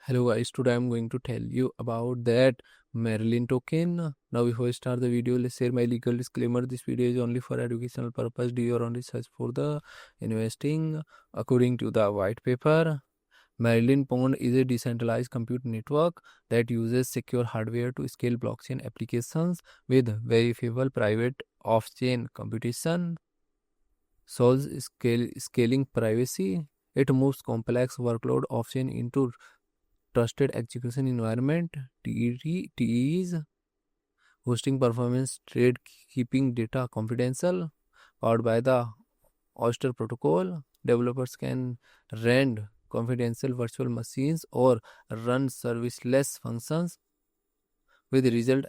Hello guys, today I'm going to tell you about that Marlin token. Now before I start the video, let's share my legal disclaimer. This video is only for educational purpose. Do your own research for the investing. According to the white paper, Marlin Pond is a decentralized compute network that uses secure hardware to scale blockchain applications with verifiable private off-chain computation, solves scaling privacy. It moves complex workload off-chain into trusted execution environment TEs, hosting performance trade keeping data confidential, powered by the Oyster protocol. Developers can render confidential virtual machines or run serviceless functions with result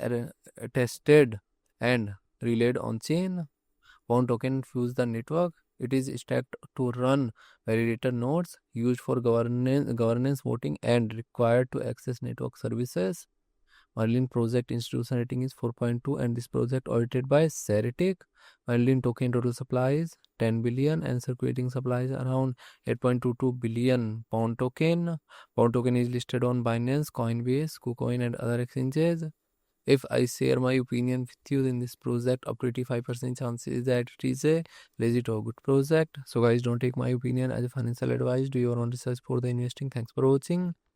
attested and relayed on chain. Pound token fuse the network. It is stacked to run validator nodes used for governance voting and required to access network services. Marlin project institution rating is 4.2 and this project audited by Ceritic. Marlin token total supply is 10 billion and circulating supply is around 8.22 billion pound token. Pound token is listed on Binance, Coinbase, KuCoin and other exchanges. If I share my opinion with you in this project, up to 85% chances that it is a legit or good project. So guys, don't take my opinion as a financial advice. Do your own research for the investing. Thanks for watching.